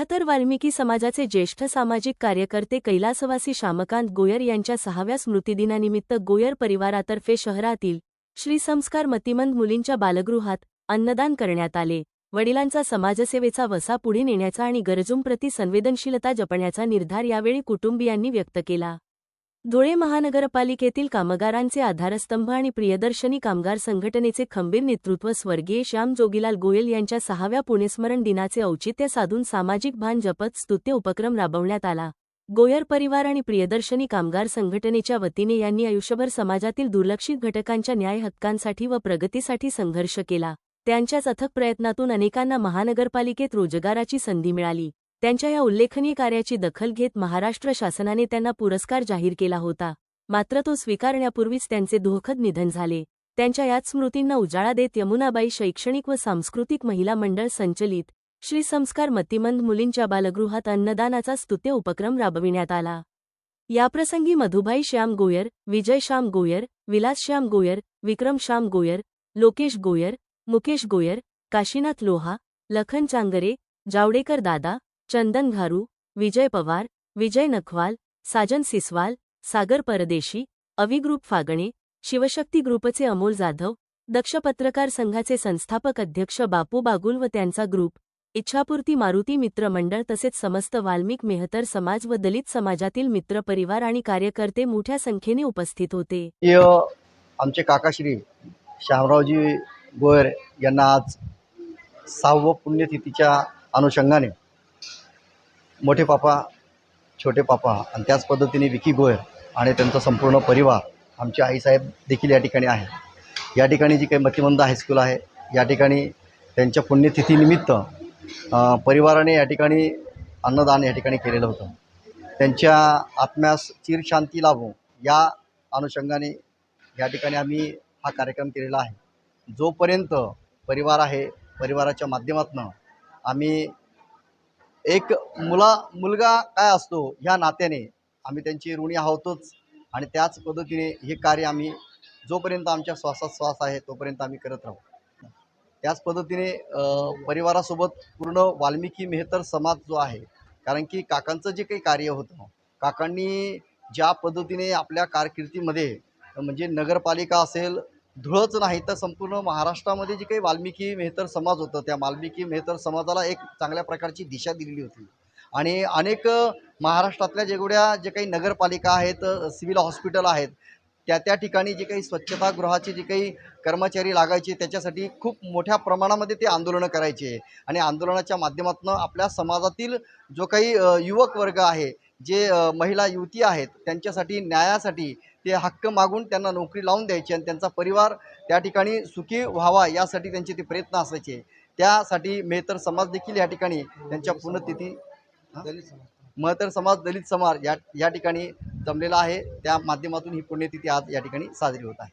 मेहतर वाल्मिकी समाजाचे ज्येष्ठ सामाजिक कार्यकर्ते कैलासवासी श्यामकांत गोयर यांच्या 6व्या स्मृतिदिनानिमित्त गोयर परिवारातर्फे शहरातील श्री संस्कार मतिमंद मुलींच्या बालगृहात अन्नदान करण्यात आले। वडिलांचा समाजसेवेचा वसा पुढे नेण्याचा आणि गरजूंप्रती संवेदनशीलता जपण्याचा निर्धार यावेळी कुटुंबियांनी व्यक्त केला। धुळे महानगरपालिकेतील कामगारांचे आधारस्तंभ आणि प्रियदर्शनी कामगार संघटनेचे खंबीर नेतृत्व स्वर्गीय श्याम जोगीलाल गोयल यांच्या 6व्या पुण्यस्मरण दिनाचे औचित्य साधून सामाजिक भान जपत स्तुत्य उपक्रम राबवण्यात आला। गोयर परिवार आणि प्रियदर्शनी कामगार संघटनेच्या वतीने यांनी आयुष्यभर समाजातील दुर्लक्षित घटकांच्या न्याय हक्कांसाठी व प्रगतीसाठी संघर्ष केला। त्यांच्याच अथक प्रयत्नातून अनेकांना महानगरपालिकेत रोजगाराची संधी मिळाली। त्यांच्या या उल्लेखनीय कार्याची दखल घेत महाराष्ट्र शासनाने त्यांना पुरस्कार जाहीर केला होता, मात्र तो स्वीकारण्यापूर्वीच त्यांचे दुःखद निधन झाले। त्यांच्या याच स्मृतींना उजाळा देत यमुनाबाई शैक्षणिक व सांस्कृतिक महिला मंडळ संचलित श्री संस्कार मतिमंद मुलींच्या बालगृहात अन्नदानाचा स्तुत्य उपक्रम राबविण्यात आला। याप्रसंगी मधुबाई श्याम गोयर, विजय श्याम गोयर, विलास श्याम गोयर, विक्रम श्याम गोयर, लोकेश गोयर, मुकेश गोयर, काशीनाथ लोहा, लखन चांगरे, जावडेकर दादा, चंदन घारू, विजय पवार, विजय नखवाल, साजन सिसवाल, सागर परदेशी, अवी ग्रुप फागणे, शिवशक्ती ग्रुपचे अमोल जाधव, दक्ष पत्रकार संघाचे संस्थापक अध्यक्ष बापू बागुल व त्यांचा ग्रुप, इच्छापूर्ती मारुती मित्र मंडळ तसेच समस्त वाल्मिक मेहतर समाज व दलित समाजातील मित्र परिवार आणि कार्यकर्ते मोठ्या संख्येने उपस्थित होते। आमचे काकाश्री श्यामरावजी गोयर यांना आज 6व्या पुण्यतिथीच्या अनुषंगाने मोठे पापा, छोटे पापा आणि त्याच पद्धतीने विकी गोयर आणि त्यांचा संपूर्ण परिवार, आमचे आईसाहेब देखील या ठिकाणी आहे। या ठिकाणी जी काही मतिमंद हायस्कूल आहे या ठिकाणी त्यांच्या पुण्यतिथीनिमित्त परिवाराने या ठिकाणी अन्नदान या ठिकाणी केलेलं होतं। त्यांच्या आत्म्यास चिरशांती लाभो या अनुषंगाने या ठिकाणी आम्ही हा कार्यक्रम केलेला आहे। जोपर्यंत परिवार आहे, परिवाराच्या माध्यमातून आम्ही एक मुलगा काय असतो ह्या नात्याने आम्ही त्यांची ऋणी आहोतच आणि त्याच पद्धतीने हे कार्य आम्ही जोपर्यंत आमच्या श्वासात श्वास आहे तोपर्यंत आम्ही करत राहू। त्याच पद्धतीने परिवारासोबत पूर्ण वाल्मिकी मेहतर समाज जो आहे, कारण की काकांचं जे काही कार्य होतं, काकांनी ज्या पद्धतीने आपल्या कारकिर्दीमध्ये म्हणजे नगरपालिका असेल, धुळच नाही तर संपूर्ण महाराष्ट्रामध्ये जे काही वाल्मिकी मेहतर समाज होतं त्या वाल्मिकी मेहतर समाजाला एक चांगल्या प्रकारची दिशा दिलेली होती। आणि अनेक महाराष्ट्रातल्या जे काही नगरपालिका आहेत, सिव्हिल हॉस्पिटल आहेत, त्या ठिकाणी जे काही स्वच्छतागृहाचे जे काही कर्मचारी लागायचे त्याच्यासाठी खूप मोठ्या प्रमाणामध्ये ते आंदोलनं करायचे आणि आंदोलनाच्या माध्यमातून आपल्या समाजातील जो काही युवक वर्ग आहे, जे महिला युवती आहेत, त्यांच्यासाठी न्यायासाठी ते हक्क मागून त्यांना नोकरी लावून द्यायची आणि त्यांचा परिवार त्या ठिकाणी सुखी व्हावा यासाठी त्यांचे ते प्रयत्न असायचे। त्यासाठी मेहतर समाज देखील या ठिकाणी त्यांच्या पुण्यतिथी मेहतर समाज, दलित समाज या ठिकाणी जमलेला आहे। त्या माध्यमातून ही पुण्यतिथी आज या ठिकाणी साजरी होत आहे।